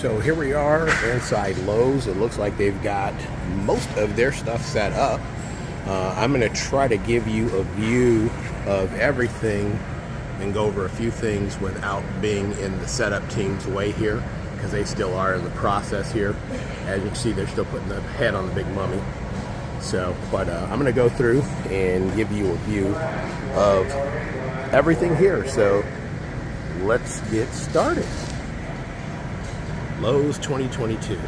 So here we are inside Lowe's. It looks like they've got most of their stuff set up. I'm going to try to give you a view of everything and go over a few things without being in the setup team's way here, because they still are in the process here. As you can see, they're still putting the head on the big mummy. So, but I'm going to go through and give you a view of everything here. So let's get started. Lowe's 2022.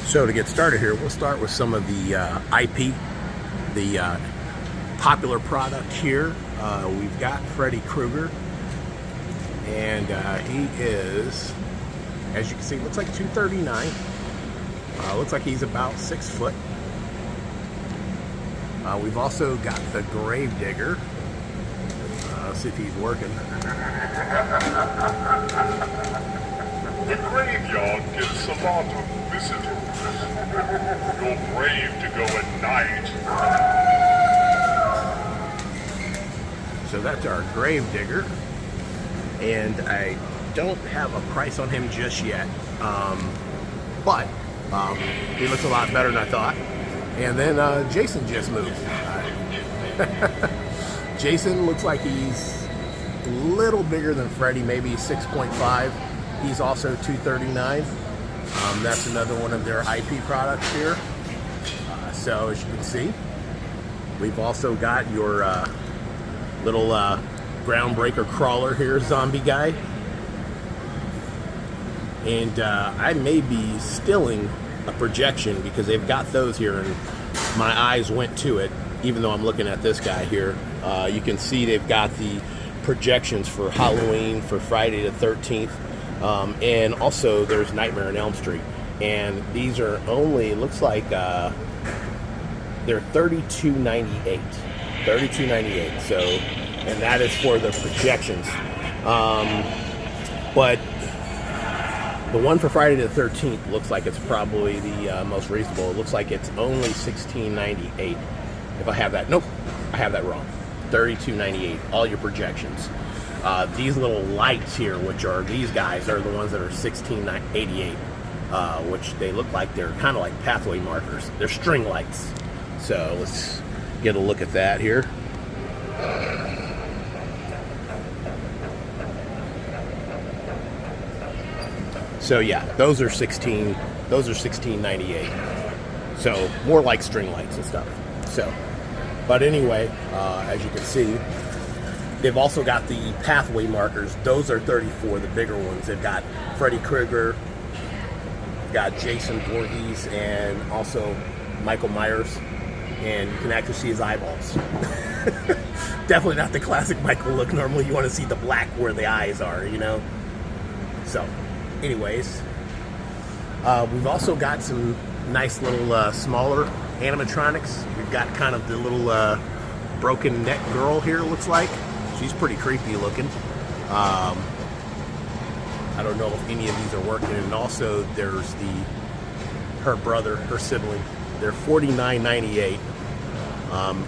So to get started here, we'll start with some of the IP, the popular product here. We've got Freddy Krueger, and he is, as you can see, looks like 239. Looks like he's about 6 foot. We've also got the Gravedigger. Let's see if he's working. The graveyard gets a lot of visitors. You're brave to go at night. So that's our Gravedigger, and I don't have a price on him just yet, but he looks a lot better than I thought. And then Jason just moved. Jason looks like he's a little bigger than Freddy, maybe 6.5. He's also 239. That's another one of their IP products here. So as you can see, we've also got your little groundbreaker crawler here, zombie guy. And I may be stilling a projection because they've got those here and my eyes went to it, even though I'm looking at this guy here. You can see they've got the projections for Halloween, for Friday the 13th, and also there's Nightmare on Elm Street. And these are only, looks like they're $32.98. $32.98. So, and that is for the projections. But the one for Friday the 13th looks like it's probably the most reasonable. It looks like it's only $16.98. If I have that, nope, I have that wrong. $32.98, all your projections. These little lights here, which are these guys, are the ones that are $16.88, which they look like they're kind of like pathway markers. They're string lights. So let's get a look at that here. So yeah, those are $16.98. So more like string lights and stuff. So, but anyway, as you can see, they've also got the pathway markers. Those are $34, the bigger ones. They've got Freddy Krueger, got Jason Voorhees, and also Michael Myers, and you can actually see his eyeballs. Definitely not the classic Michael look. Normally you want to see the black where the eyes are, you know. So anyways, we've also got some nice little smaller animatronics. We've got kind of the little broken neck girl here, looks like. She's pretty creepy looking. I don't know if any of these are working. And also there's her brother, her sibling. They're $49.98.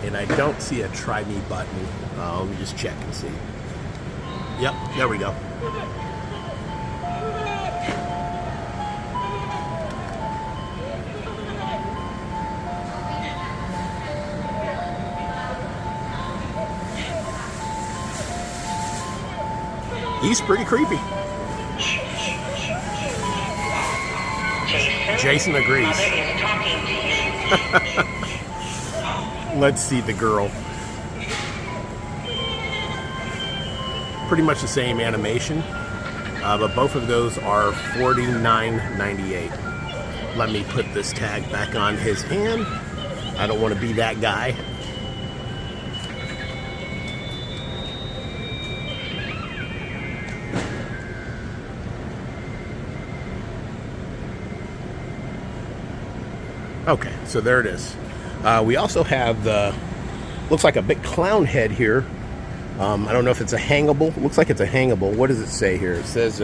And I don't see a try me button. Let me just check and see. Yep, there we go. He's pretty creepy. Jason agrees. Let's see the girl. Pretty much the same animation, but both of those are $49.98. Let me put this tag back on his hand. I don't want to be that guy. Okay, so there it is. We also have the, looks like a big clown head here. I don't know if it's a hangable. Looks like it's a hangable. What does it say here? It says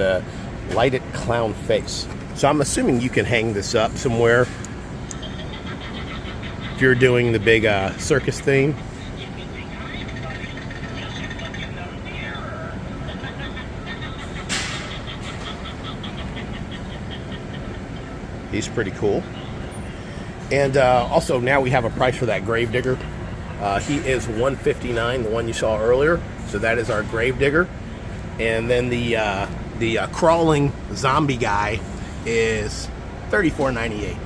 lighted clown face. So I'm assuming you can hang this up somewhere. you're doing the big circus theme. He's pretty cool. And also now we have a price for that Gravedigger. He is $159, the one you saw earlier. So that is our Gravedigger. And then the crawling zombie guy is $34.98.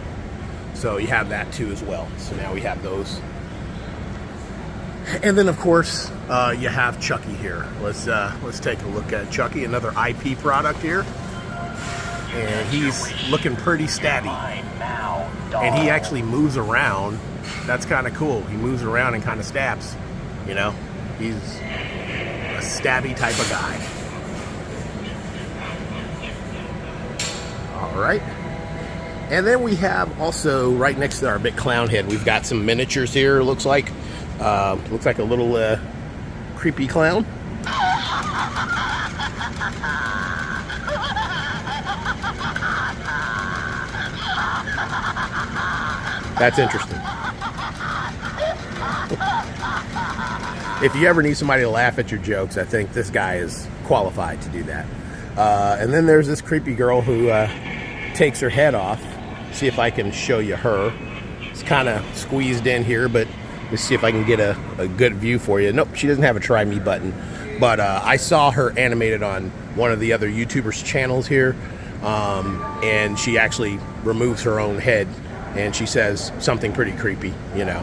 So you have that too as well. So now we have those. And then of course you have Chucky here. Let's take a look at Chucky, another IP product here. And he's looking pretty stabby. And he actually moves around. That's kind of cool. He moves around and kind of stabs. You know, he's a stabby type of guy. All right. And then we have also right next to our big clown head, we've got some miniatures here. Looks like a little creepy clown. That's interesting. If you ever need somebody to laugh at your jokes, I think this guy is qualified to do that. And then there's this creepy girl who takes her head off. See if I can show you her. It's kind of squeezed in here, but let's see if I can get a good view for you. Nope, she doesn't have a try me button. But I saw her animated on one of the other YouTubers' channels here. And she actually removes her own head. And she says something pretty creepy, you know.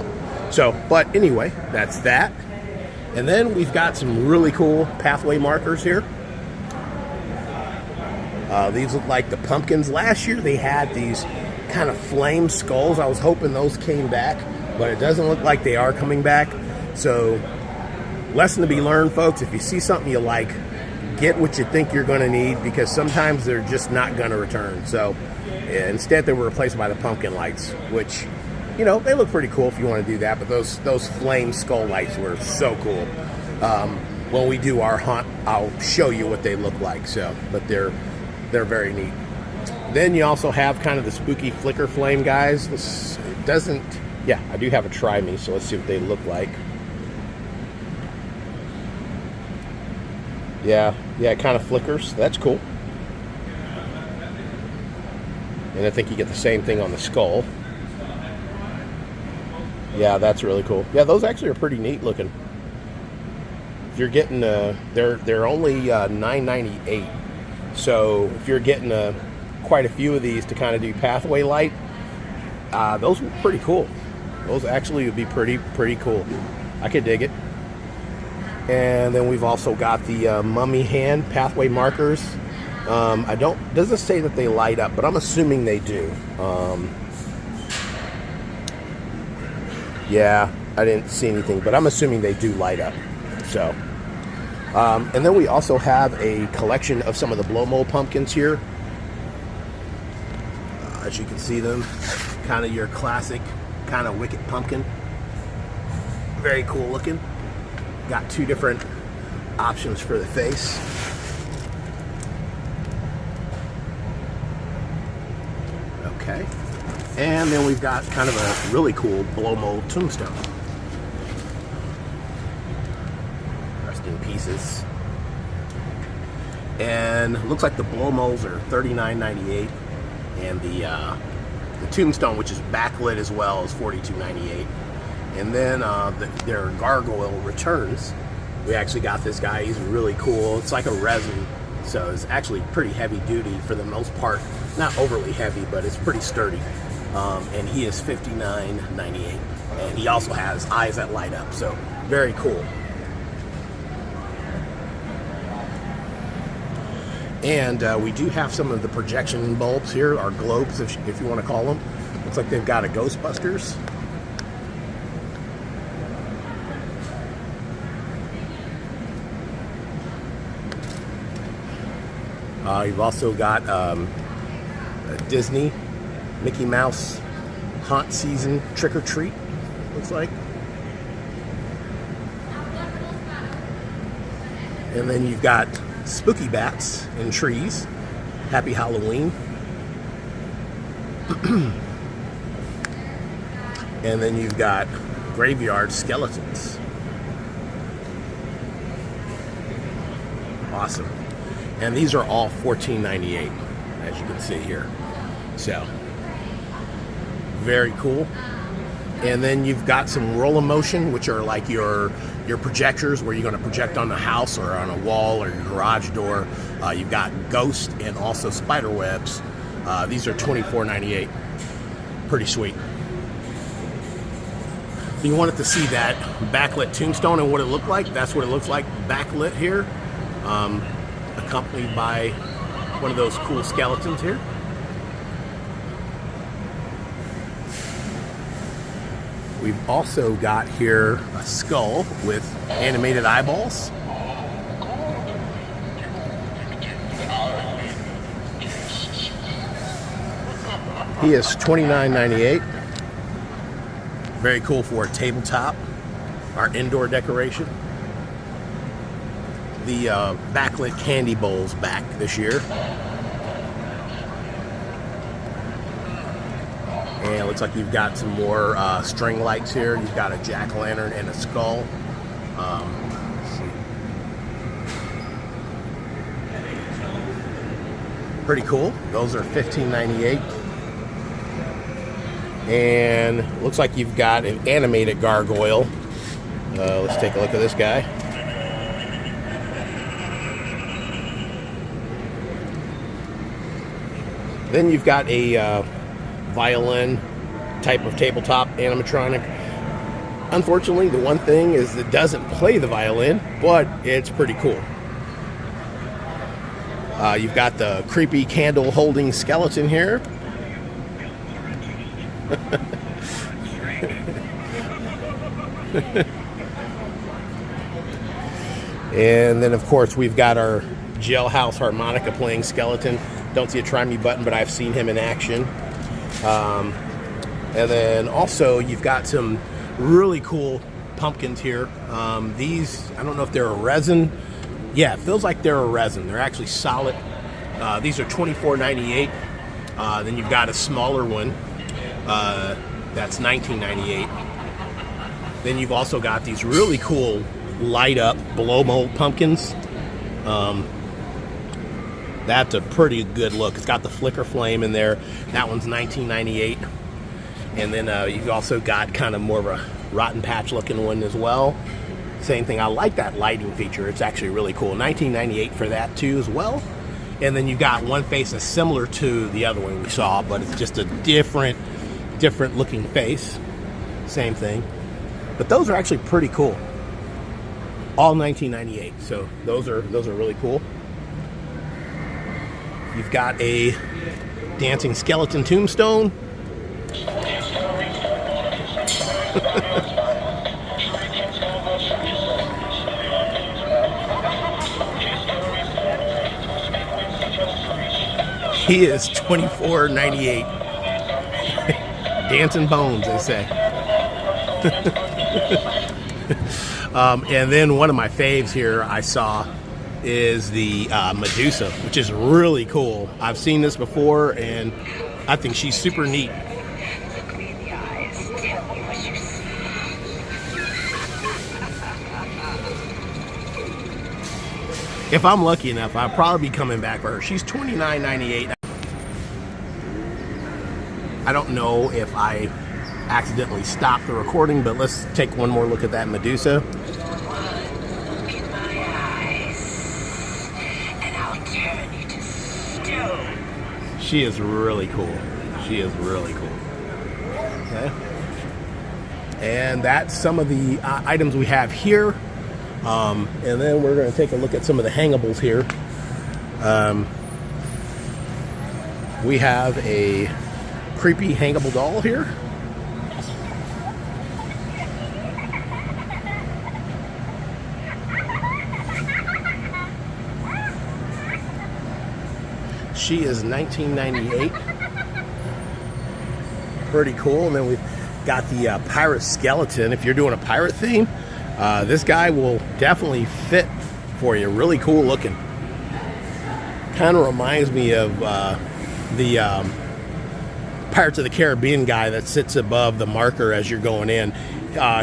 So, but anyway, that's that. And then we've got some really cool pathway markers here. These look like the pumpkins. Last year they had these kind of flame skulls. I was hoping those came back, but it doesn't look like they are coming back. So, lesson to be learned, folks. If you see something you like, get what you think you're going to need, because sometimes they're just not going to return. So, instead they were replaced by the pumpkin lights, which, you know, they look pretty cool if you want to do that. But those flame skull lights were so cool. When we do our hunt, I'll show you what they look like. So, but they're very neat. Then you also have kind of the spooky flicker flame guys. This doesn't, yeah, I do have a try me, so let's see what they look like. Yeah, it kind of flickers. That's cool. And I think you get the same thing on the skull. Yeah, that's really cool. Yeah, those actually are pretty neat looking. If you're getting they're only $9.98. So if you're getting quite a few of these to kind of do pathway light, those were pretty cool. Those actually would be pretty cool. I could dig it. And then we've also got the mummy hand pathway markers. Doesn't say that they light up, but I'm assuming they do. Yeah, I didn't see anything, but I'm assuming they do light up. So, and then we also have a collection of some of the blow mold pumpkins here. As you can see them, kind of your classic, kind of wicked pumpkin. Very cool looking. Got two different options for the face. Okay. And then we've got kind of a really cool blow mold tombstone. Rest in pieces. And it looks like the blow molds are $39.98. And the tombstone, which is backlit as well, is $42.98. And then their gargoyle returns. We actually got this guy. He's really cool. It's like a resin, so it's actually pretty heavy duty for the most part. Not overly heavy, but it's pretty sturdy. And he is $59.98. And he also has eyes that light up, so very cool. And we do have some of the projection bulbs here, or globes, if you want to call them. Looks like they've got a Ghostbusters. You've also got a Disney Mickey Mouse haunt season trick or treat, looks like. And then you've got spooky bats in trees. Happy Halloween. And then you've got graveyard skeletons. Awesome. And these are all $14.98, as you can see here. So, very cool. And then you've got some roll of motion, which are like your projectors, where you're going to project on the house or on a wall or your garage door. You've got ghost and also spider webs. These are $24.98. Pretty sweet. If you wanted to see that backlit tombstone and what it looked like, that's what it looks like backlit here, accompanied by one of those cool skeletons here. We've also got here a skull with animated eyeballs. He is $29.98. Very cool for a tabletop, our indoor decoration. The backlit candy bowl's back this year. And it looks like you've got some more string lights here. You've got a jack-o'-lantern and a skull. Let's see. Pretty cool. Those are $15.98. And looks like you've got an animated gargoyle. Let's take a look at this guy. Then you've got a violin type of tabletop animatronic. Unfortunately, the one thing is it doesn't play the violin, but it's pretty cool. You've got the creepy candle holding skeleton here. And then of course we've got our jailhouse harmonica playing skeleton. Don't see a try me button, but I've seen him in action. And then also you've got some really cool pumpkins here. These, I don't know if they're a resin. Yeah, it feels like they're a resin. They're actually solid. These are $24.98. Then you've got a smaller one. That's $19.98. Then you've also got these really cool light up blow mold pumpkins. That's a pretty good look. It's got the flicker flame in there. That one's $19.98. And then you've also got kind of more of a rotten patch looking one as well. Same thing. I like that lighting feature. It's actually really cool. $19.98 for that too as well. And then you've got one face that's similar to the other one we saw, but it's just a different looking face. Same thing. But those are actually pretty cool. All $19.98. So those are really cool. You've got a dancing skeleton tombstone. He is $24.98. Dancing bones, they say. And then one of my faves here I saw is the Medusa, which is really cool. I've seen this before, and I think she's super neat. Look me in the eyes. Tell me what you see. If I'm lucky enough, I'll probably be coming back for her. She's $29.98. I don't know if I accidentally stopped the recording, but let's take one more look at that Medusa. Look in my eyes, and I'll turn you to stone. She is really cool. She is really cool. Okay. And that's some of the items we have here. And then we're going to take a look at some of the hangables here. We have a creepy hangable doll here. She is $19.98. Pretty cool. And then we've got the pirate skeleton. If you're doing a pirate theme, this guy will definitely fit for you. Really cool looking. Kind of reminds me of the Pirates of the Caribbean guy that sits above the marker as you're going in.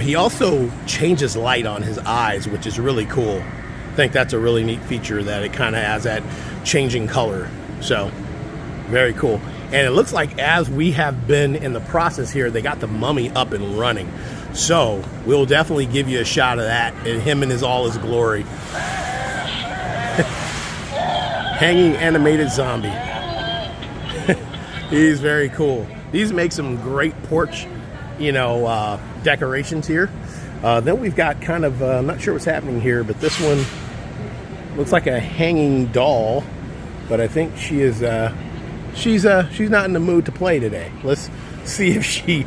He also changes light on his eyes, which is really cool. I think that's a really neat feature, that it kind of has that changing color. So, very cool. And it looks like as we have been in the process here, they got the Mummy up and running. So, we'll definitely give you a shot of that, and him in all his glory. Hanging animated zombie. He's very cool. These make some great porch, decorations here. Then we've got kind of, I'm not sure what's happening here, but this one looks like a hanging doll. But I think she is, she's not in the mood to play today. Let's see if she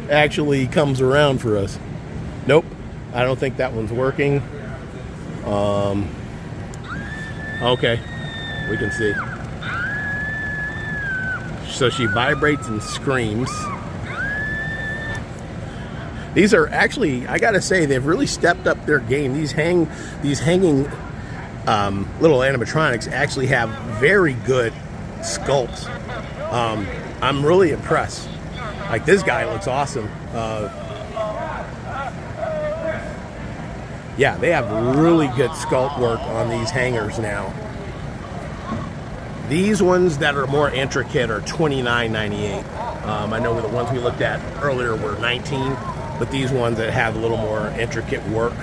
actually comes around for us. Nope, I don't think that one's working. Okay, we can see. So she vibrates and screams. These are actually, I gotta say, they've really stepped up their game. These hanging little animatronics actually have very good sculpts. I'm really impressed. Like, this guy looks awesome. Yeah, they have really good sculpt work on these hangers now. These ones that are more intricate are $29.98. I know the ones we looked at earlier were $19, but these ones that have a little more intricate work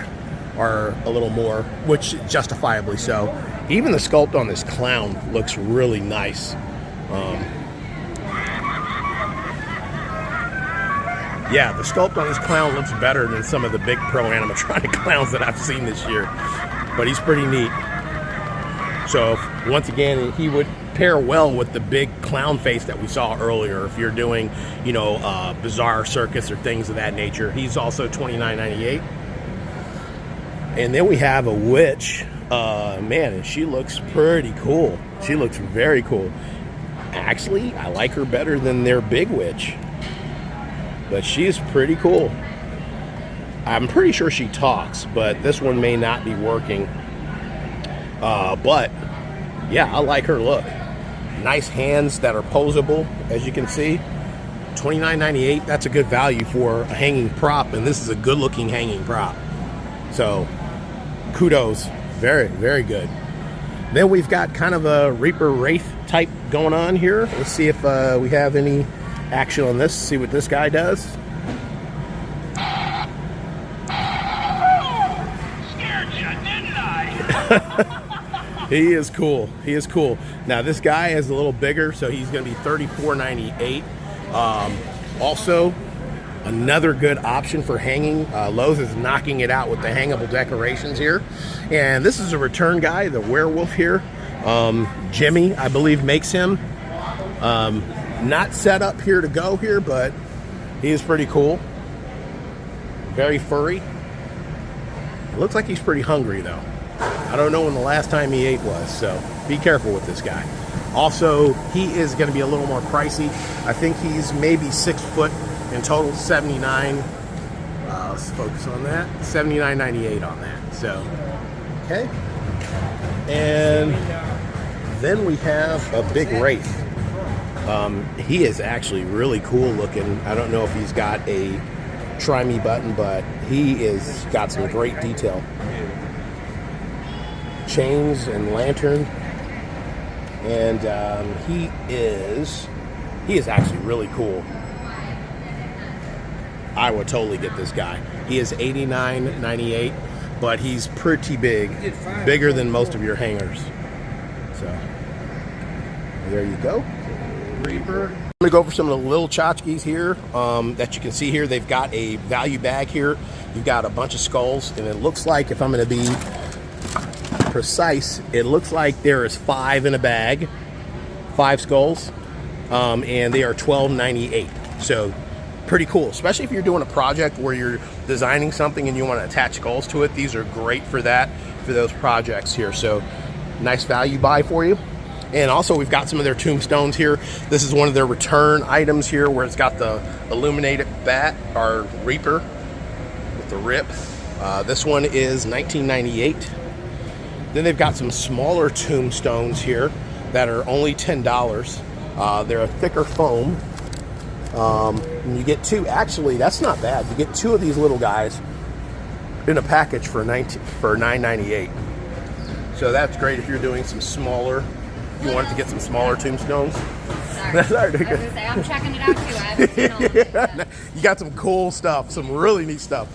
are a little more, which justifiably so. Even the sculpt on this clown looks really nice. Yeah, the sculpt on this clown looks better than some of the big pro animatronic clowns that I've seen this year, but he's pretty neat. So once again, he would pair well with the big clown face that we saw earlier. If you're doing, bizarre circus or things of that nature, he's also $29.98. And then we have a witch. Man, and she looks pretty cool. She looks very cool. Actually, I like her better than their big witch. But she's pretty cool. I'm pretty sure she talks, but this one may not be working. But yeah, I like her look. Nice hands that are posable, as you can see. $29.98, that's a good value for a hanging prop, and this is a good looking hanging prop. So kudos, very, very good. Then we've got kind of a Reaper Wraith type going on here. Let's see if we have any action on this, see what this guy does. Scared you, didn't I? He is cool. He is cool. Now this guy is a little bigger, so he's going to be $34.98. Also, another good option for hanging. Lowe's is knocking it out with the hangable decorations here. And this is a return guy, the werewolf here. Jimmy, I believe, makes him. Not set up here to go here, but he is pretty cool. Very furry. It looks like he's pretty hungry, though. I don't know when the last time he ate was, so be careful with this guy. Also, he is going to be a little more pricey. I think he's maybe 6 foot in total, 79. Let's focus on that. $79.98 on that. So, okay. And then we have a big wraith. He is actually really cool looking. I don't know if he's got a try me button, but he is got some great detail. Chains and lantern, and he is actually really cool. I would totally get this guy. He is $89.98, but he's pretty big, bigger than most of your hangers. So there you go. Reaper. I'm gonna go over some of the little tchotchkes here that you can see here. They've got a value bag here. You've got a bunch of skulls, and it looks like, if I'm gonna be precise, it looks like there is 5 in a bag, 5 skulls, and they are $12.98. So pretty cool, especially if you're doing a project where you're designing something and you want to attach skulls to it. These are great for that, for those projects here. So nice value buy for you. And also we've got some of their tombstones here. This is one of their return items here, where it's got the illuminated bat or Reaper with the rip. This one is $19.98. Then they've got some smaller tombstones here that are only $10. They're a thicker foam. And you get 2. Actually, that's not bad. You get 2 of these little guys in a package for $9.98. So that's great if you're doing some smaller. You want to get some smaller tombstones. Sorry. I was gonna say, I'm checking it out too. I haven't seen all of it yet. You got some cool stuff, some really neat stuff.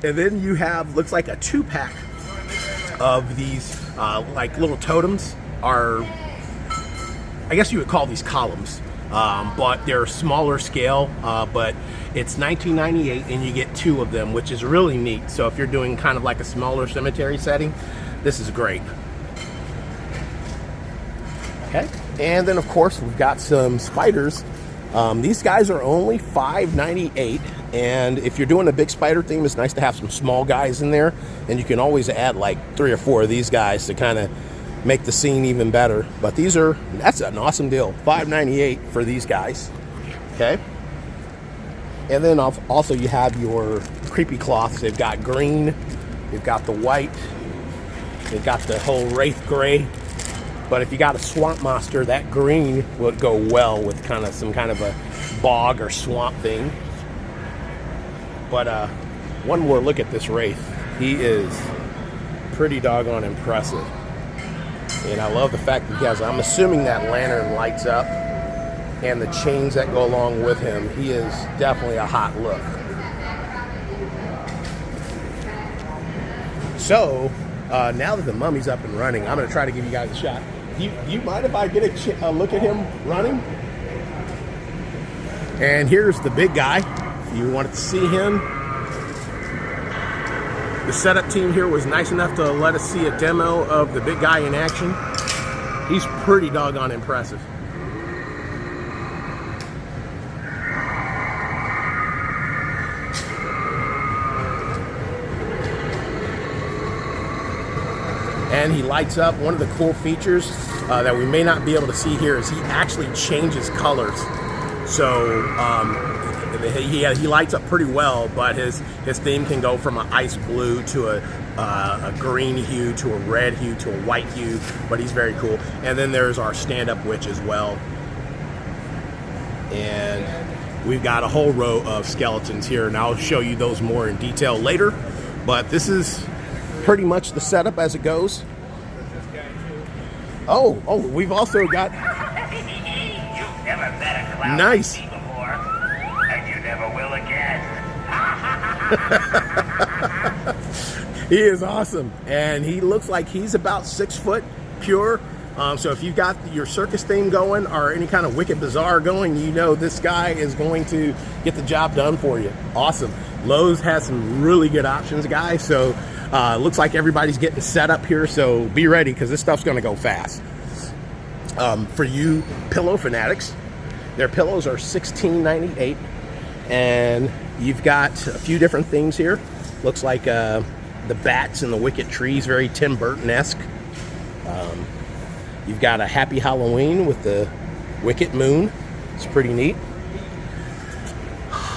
And then you have, looks like a 2-pack of these like little totems. Are, I guess you would call these columns, but they're smaller scale, but it's $19.98 and you get 2 of them, which is really neat. So if you're doing kind of like a smaller cemetery setting, this is great. Okay, and then of course we've got some spiders. These guys are only $5.98, and if you're doing a big spider theme, it's nice to have some small guys in there, and you can always add like 3 or 4 of these guys to kind of make the scene even better. But that's an awesome deal, $5.98 for these guys. Okay, and then also you have your creepy cloths. They've got green, they've got the white, they've got the whole wraith gray. But if you got a swamp monster, that green would go well with some kind of a bog or swamp thing. But one more look at this wraith. He is pretty doggone impressive. And I love the fact that he has, I'm assuming that lantern lights up, and the chains that go along with him. He is definitely a hot look. So, now that the mummy's up and running, I'm going to try to give you guys a shot. Do you mind if I get a look at him running? And here's the big guy. If you wanted to see him, the setup team here was nice enough to let us see a demo of the big guy in action. He's pretty doggone impressive. And he lights up. One of the cool features that we may not be able to see here is he actually changes colors. So he lights up pretty well, but his theme can go from an ice blue to a green hue to a red hue to a white hue, but he's very cool. And then there's our stand-up witch as well. And we've got a whole row of skeletons here, and I'll show you those more in detail later. But this is pretty much the setup as it goes. Oh, we've also got... You've never met a clown Nice. like me before, and you never will again. He is awesome, and he looks like he's about 6 foot pure. So if you've got your circus theme going or any kind of Wicked Bazaar going, you know this guy is going to get the job done for you. Awesome. Lowe's has some really good options, guys. So looks like everybody's getting set up here, so be ready because this stuff's going to go fast. For you pillow fanatics, their pillows are $16.98, and you've got a few different things here. Looks like the bats and the wicked trees, very Tim Burton-esque. You've got a Happy Halloween with the wicked moon. It's pretty neat.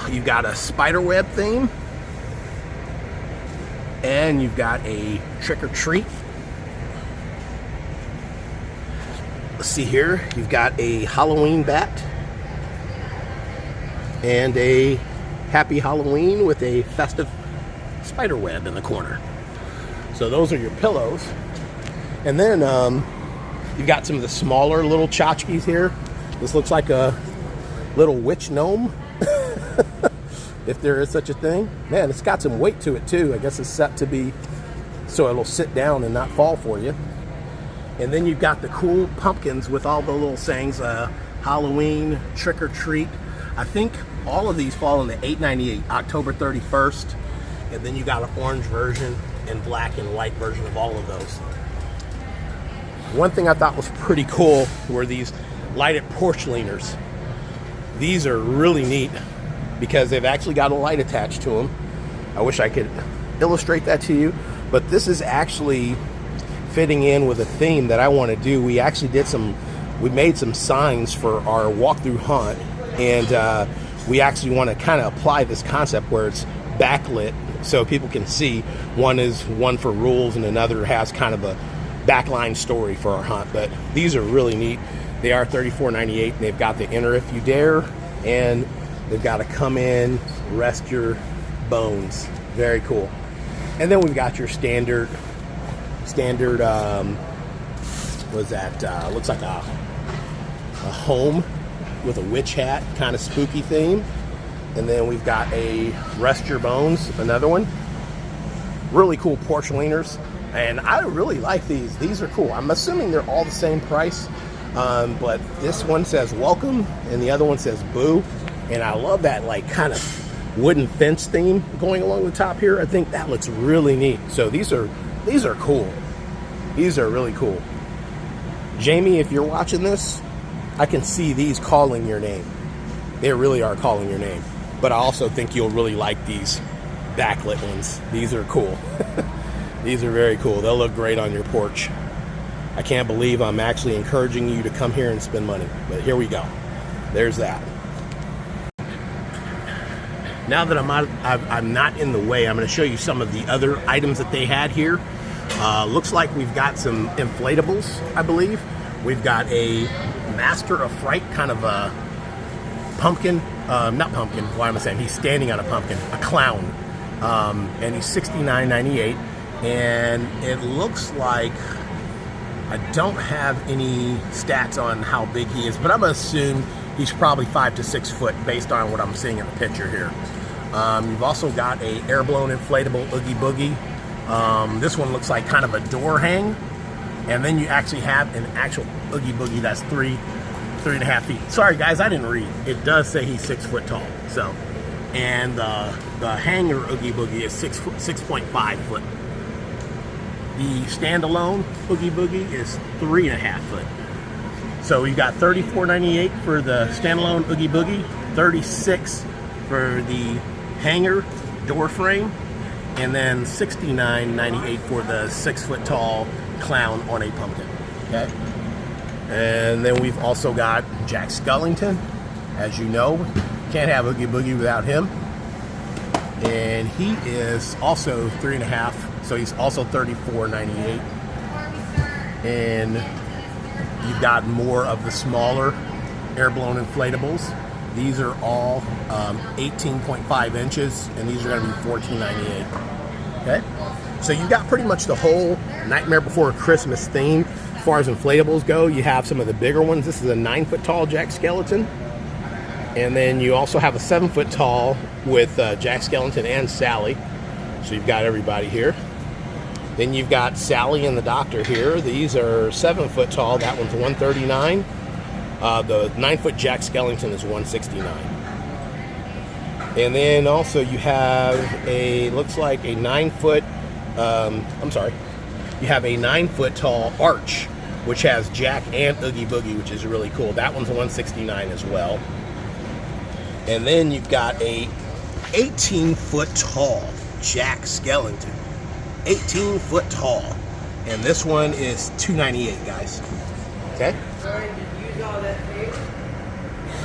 You've got a spider web theme. And you've got a trick or treat. Let's see here. You've got a Halloween bat. And a Happy Halloween with a festive spider web in the corner. So those are your pillows. And then you've got some of the smaller little tchotchkes here. This looks like a little witch gnome. If there is such a thing. Man, it's got some weight to it too. I guess it's set to be so it'll sit down and not fall for you. And then you've got the cool pumpkins with all the little sayings, Halloween, trick or treat. I think all of these fall in the $8.98, October 31st. And then you got an orange version and black and white version of all of those. One thing I thought was pretty cool were these lighted porcelaners. These are really neat because they've actually got a light attached to them. I wish I could illustrate that to you, but this is actually fitting in with a theme that I want to do. We actually we made some signs for our walkthrough hunt, and we actually want to kind of apply this concept where it's backlit so people can see. One is one for rules and another has kind of a backline story for our hunt. But these are really neat. They are $34.98, and they've got the enter if you dare, and they've got to come in, rest your bones. Very cool. And then we've got your standard was that looks like a home with a witch hat, kind of spooky theme. And then we've got a rest your bones, another one. Really cool porcelaners, and I really like these. These are cool. I'm assuming they're all the same price, but this one says welcome and the other one says boo. And I love that like kind of wooden fence theme going along the top here. I think that looks really neat. So these are cool. These are really cool. Jamie, if you're watching this, I can see these calling your name. They really are calling your name. But I also think you'll really like these backlit ones. These are cool. These are very cool. They'll look great on your porch. I can't believe I'm actually encouraging you to come here and spend money. But here we go. There's that. Now that I'm not in the way, I'm going to show you some of the other items that they had here. Looks like we've got some inflatables, I believe. We've got a Master of Fright, kind of a pumpkin. Not pumpkin, why am I saying? He's standing on a pumpkin, a clown. And he's $69.98. And it looks like I don't have any stats on how big he is, but I'm going to assume he's probably 5 to 6 foot based on what I'm seeing in the picture here. You've also got a air-blown inflatable Oogie Boogie. This one looks like kind of a door hang. And then you actually have an actual Oogie Boogie that's 3.5 feet. Sorry guys, I didn't read. It does say he's 6 foot tall. So, and the hanger Oogie Boogie is 6.5 foot. The standalone Oogie Boogie is 3.5 foot. So we've got $34.98 for the standalone Oogie Boogie, $36 for the hanger door frame, and then $69.98 for the 6 foot tall clown on a pumpkin. Okay. And then we've also got Jack Skellington. As you know, can't have Oogie Boogie without him. And he is also 3.5, so he's also $34.98. And you've got more of the smaller air-blown inflatables. These are all 18.5 inches, and these are going to be $14.98. Okay, so you've got pretty much the whole Nightmare Before Christmas theme. As far as inflatables go, you have some of the bigger ones. This is a 9 foot tall Jack Skellington. And then you also have a 7 foot tall with Jack Skellington and Sally. So you've got everybody here. Then you've got Sally and the Doctor here. These are 7 foot tall. That one's $139. The 9 foot Jack Skellington is $169. And then also you have looks like a 9 foot, you have a 9 foot tall arch, which has Jack and Oogie Boogie, which is really cool. That one's $169 as well. And then you've got a 18 foot tall Jack Skellington. 18 foot tall. And this one is $298, guys. Okay?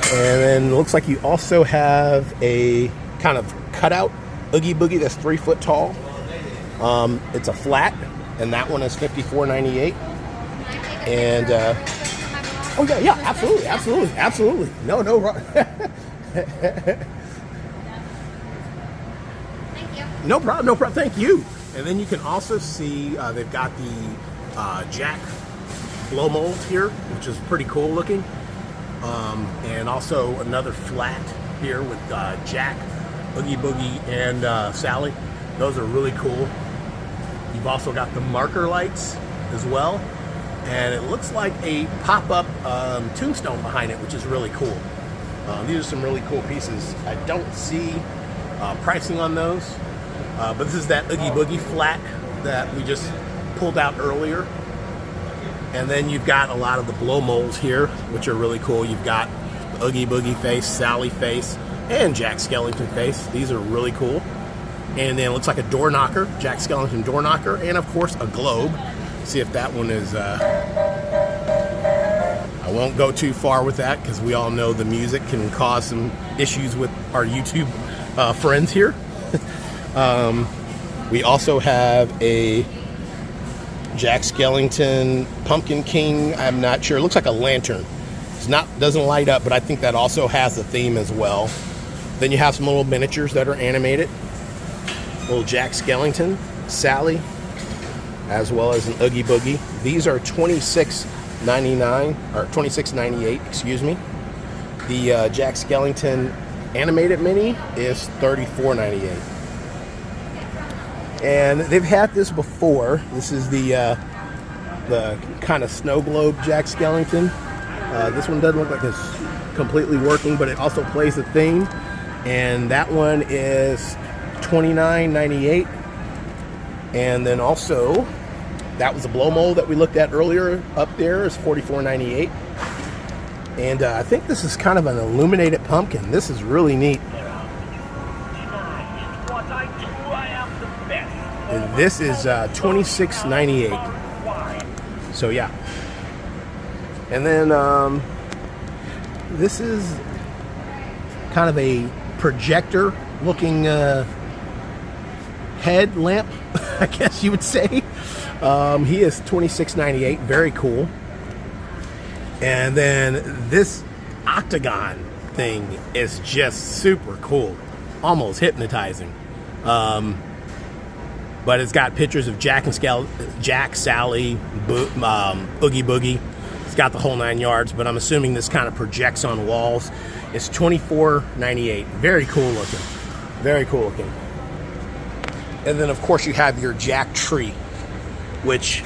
And then it looks like you also have a kind of cutout Oogie Boogie that's 3 foot tall. It's a flat, and that one is $54.98. And oh yeah, absolutely. No. Thank you. No problem. Thank you. And then you can also see they've got the Jack blow mold here, which is pretty cool looking. And also another flat here with Jack, Oogie Boogie, and Sally. Those are really cool. You've also got the marker lights as well. And it looks like a pop-up tombstone behind it, which is really cool. These are some really cool pieces. I don't see pricing on those. But this is that Oogie Boogie flat that we just pulled out earlier. And then you've got a lot of the blow molds here, which are really cool. You've got the Oogie Boogie face, Sally face, and Jack Skellington face. These are really cool. And then it looks like a door knocker, Jack Skellington door knocker, and of course a globe. See if that one is, I won't go too far with that because we all know the music can cause some issues with our YouTube friends here. We also have a Jack Skellington Pumpkin King. I'm not sure. It looks like a lantern. It's not, doesn't light up, but I think that also has a theme as well. Then you have some little miniatures that are animated. Little Jack Skellington, Sally, as well as an Oogie Boogie. These are $26.99 or $26.98, excuse me. The Jack Skellington animated mini is $34.98. And they've had this before. This is the kind of snow globe Jack Skellington. This one doesn't look like it's completely working, but it also plays the theme. And that one is $29.98. And then also, that was a blow mold that we looked at earlier up there is $44.98. And I think this is kind of an illuminated pumpkin. This is really neat. And this is $26.98. So yeah. And then this is kind of a projector looking headlamp, I guess you would say. He is $26.98. Very cool. And then this octagon thing is just super cool, almost hypnotizing. But it's got pictures of Jack, Sally, Oogie Boogie. It's got the whole 9 yards, but I'm assuming this kind of projects on walls. It's $24.98. Very cool looking. Very cool looking. And then, of course, you have your Jack tree, which,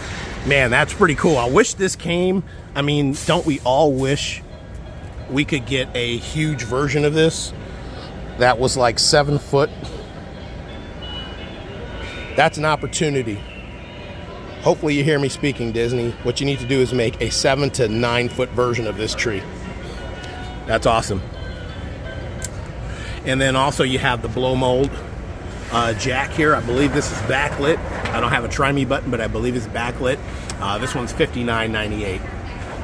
man, that's pretty cool. I wish this came. I mean, don't we all wish we could get a huge version of this that was like 7 foot? That's an opportunity. Hopefully you hear me speaking, Disney. What you need to do is make a 7 to 9 foot version of this tree. That's awesome. And then also you have the blow mold Jack here. I believe this is backlit. I don't have a try me button, but I believe it's backlit. This one's $59.98.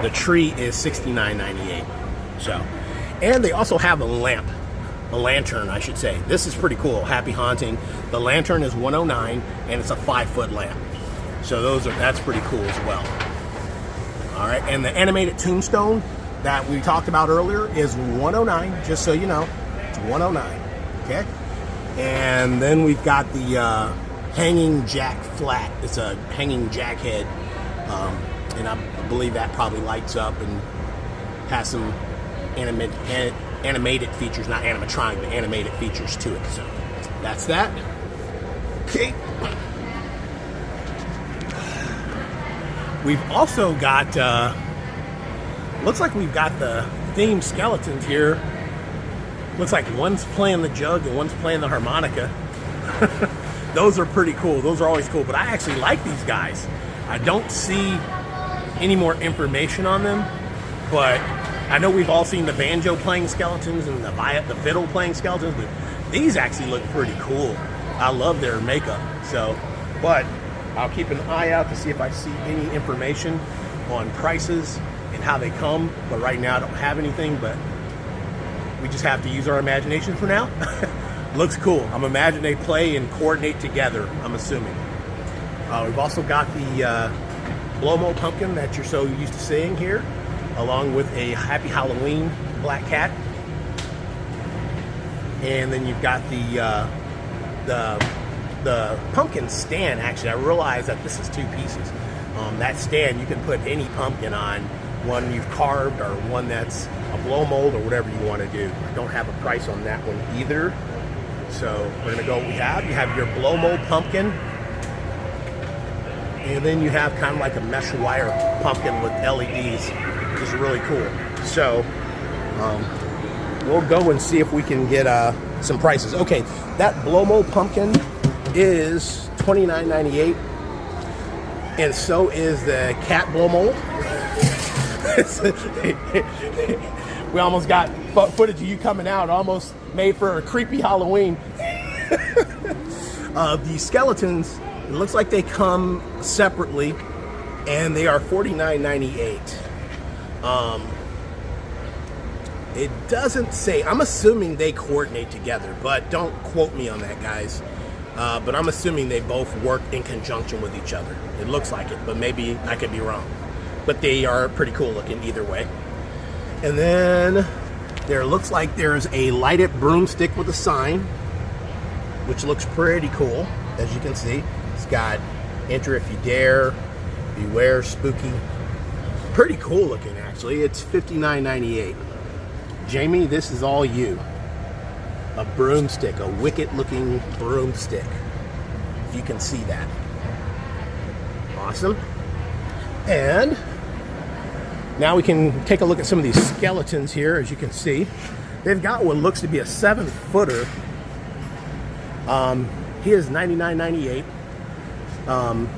The tree is $69.98. So, and they also have a lamp. A lantern, I should say. This is pretty cool. Happy Haunting. The lantern is $109, and it's a 5-foot lamp. So that's pretty cool as well. All right, and the animated tombstone that we talked about earlier is $109. Just so you know, it's $109. Okay. And then we've got the hanging Jack flat. It's a hanging Jack head, and I believe that probably lights up and has some animated features, not animatronic, but animated features to it. So that's that. Okay. We've also got, looks like we've got the themed skeletons here. Looks like one's playing the jug and one's playing the harmonica. Those are pretty cool. Those are always cool, but I actually like these guys. I don't see any more information on them, but I know we've all seen the banjo playing skeletons and the fiddle playing skeletons, but these actually look pretty cool. I love their makeup. So, but I'll keep an eye out to see if I see any information on prices and how they come. But right now I don't have anything, but we just have to use our imagination for now. Looks cool. I'm imagining they play and coordinate together, I'm assuming. We've also got the blow-mo pumpkin that you're so used to seeing here, along with a Happy Halloween black cat. And then you've got the pumpkin stand. Actually, I realized that this is 2 pieces. That stand, you can put any pumpkin on, one you've carved or one that's a blow mold or whatever you want to do. I don't have a price on that one either. So we're gonna go what we have. You have your blow mold pumpkin, and then you have kind of like a mesh wire pumpkin with LEDs, which is really cool. So we'll go and see if we can get some prices. Okay, that blow mold pumpkin is $29.98, and so is the cat blow mold. We almost got footage of you coming out, almost made for a creepy Halloween. The skeletons, it looks like they come separately, and they are $49.98. It doesn't say. I'm assuming they coordinate together, but don't quote me on that, guys. but I'm assuming they both work in conjunction with each other. It looks like it, but maybe I could be wrong. But they are pretty cool looking either way. And then there looks like there's a lighted broomstick with a sign, which looks pretty cool, as you can see. It's got enter if you dare, beware spooky. Pretty cool looking, actually. It's $59.98. Jamie, this is all you. A broomstick, a wicked looking broomstick. If you can see that. Awesome. And now we can take a look at some of these skeletons here. As you can see, they've got what looks to be a 7-footer. He is $99.98.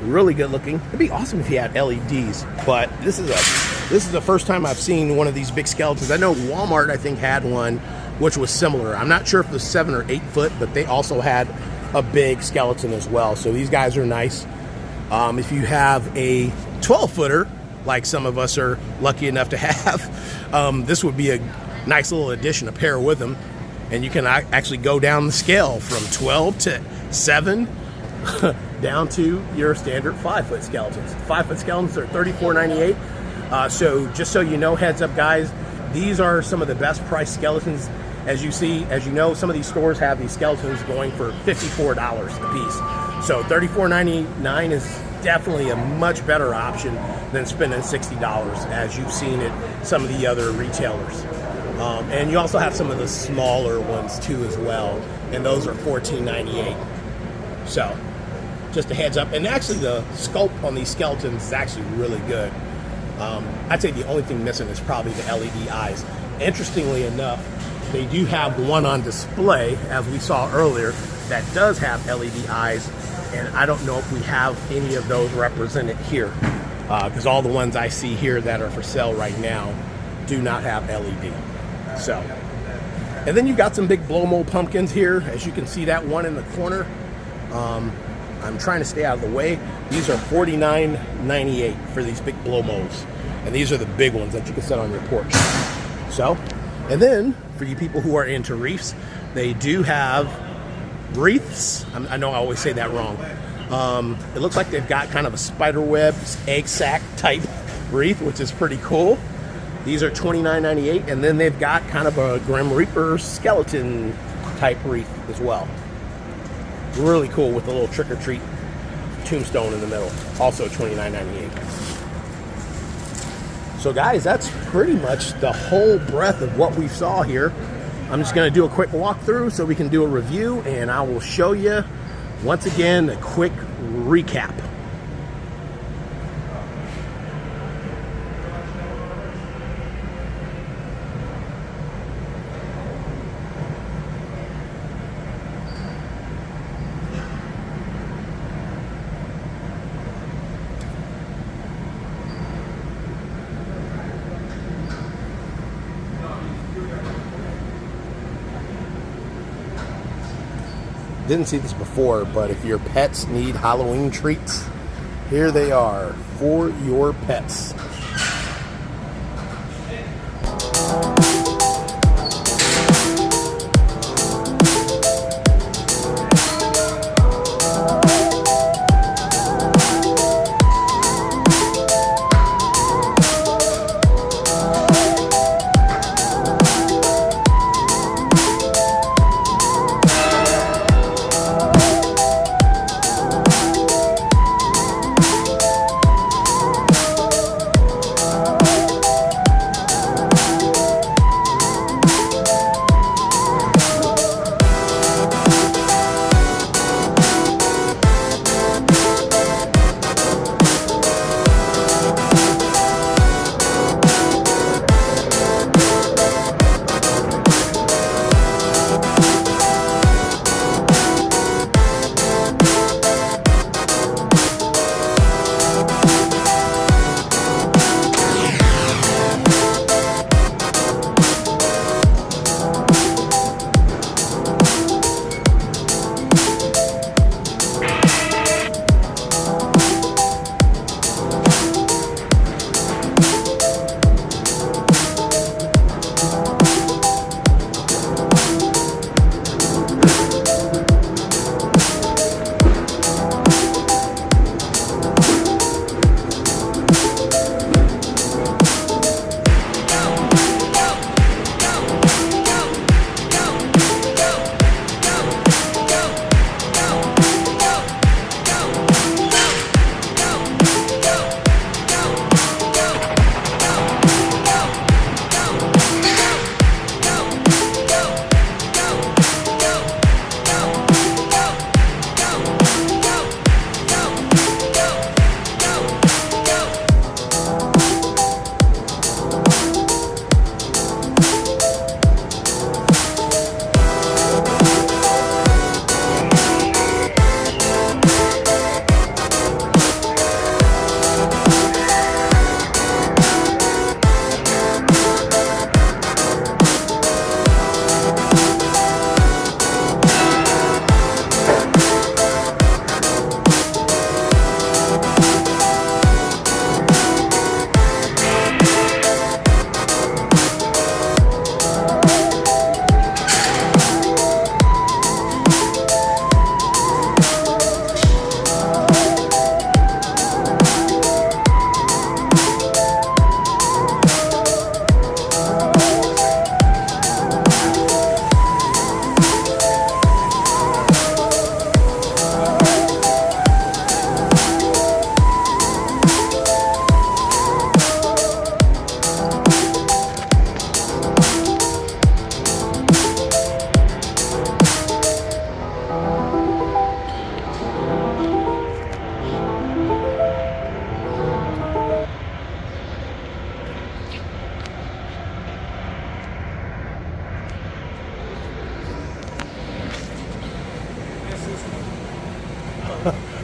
Really good looking. It'd be awesome if he had LEDs, but this is the first time I've seen one of these big skeletons. I know Walmart, I think, had one which was similar. I'm not sure if it was 7 or 8 foot, but they also had a big skeleton as well. So these guys are nice. If you have a 12-footer, like some of us are lucky enough to have, this would be a nice little addition to pair with them. And you can actually go down the scale from 12 to 7 down to your standard 5-foot skeletons. 5-foot skeletons are $34.98. So just so you know, heads up guys, these are some of the best priced skeletons. As you know, some of these stores have these skeletons going for $54 a piece. So $34.99 is definitely a much better option than spending $60, as you've seen at some of the other retailers. And you also have some of the smaller ones too as well, and those are $14.98. So just a heads up. And actually the sculpt on these skeletons is actually really good. I'd say the only thing missing is probably the LED eyes. Interestingly enough, they do have one on display, as we saw earlier, that does have LED eyes, and I don't know if we have any of those represented here, because all the ones I see here that are for sale right now do not have LED. So, and then you've got some big blow mold pumpkins here, as you can see that one in the corner. I'm trying to stay out of the way. These are $49.98 for these big blow molds, and these are the big ones that you can set on your porch. So, and then for you people who are into wreaths, they do have wreaths. I know I always say that wrong. It looks like they've got kind of a spider web, egg sac type wreath, which is pretty cool. These are $29.98, and then they've got kind of a Grim Reaper skeleton type wreath as well. Really cool with a little trick-or-treat tombstone in the middle. Also $29.98. So guys, that's pretty much the whole breadth of what we saw here. I'm just going to do a quick walkthrough so we can do a review, and I will show you once again a quick recap. Didn't see this before, but if your pets need Halloween treats, here they are for your pets.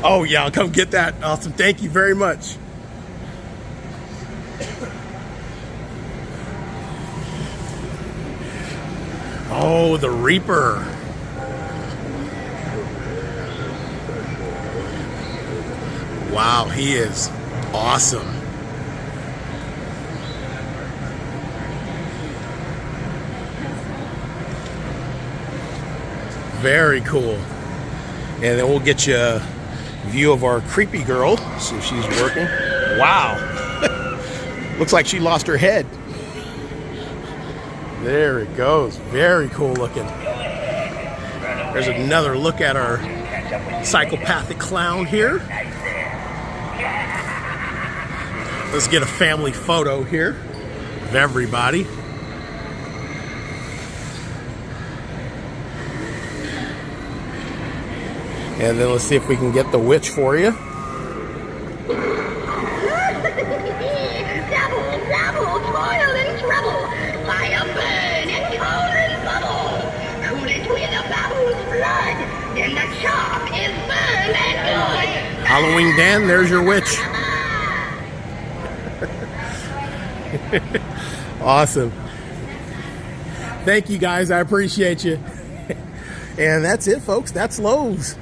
Oh yeah, I'll come get that. Awesome. Thank you very much. Oh, the Reaper. Wow, he is awesome. Very cool. And then we'll get you a view of our creepy girl. See if she's working. Wow. Looks like she lost her head. There it goes. Very cool looking. There's another look at our psychopathic clown here. Let's get a family photo here of everybody. And then let's see if we can get the witch for you. Double, double, toil and trouble. Fire burn and cauldron bubble. Cool it with a baboon's blood. Then the chop is firm and good. Halloween Dan, there's your witch. Awesome. Thank you guys, I appreciate you. And that's it, folks. That's Lowe's.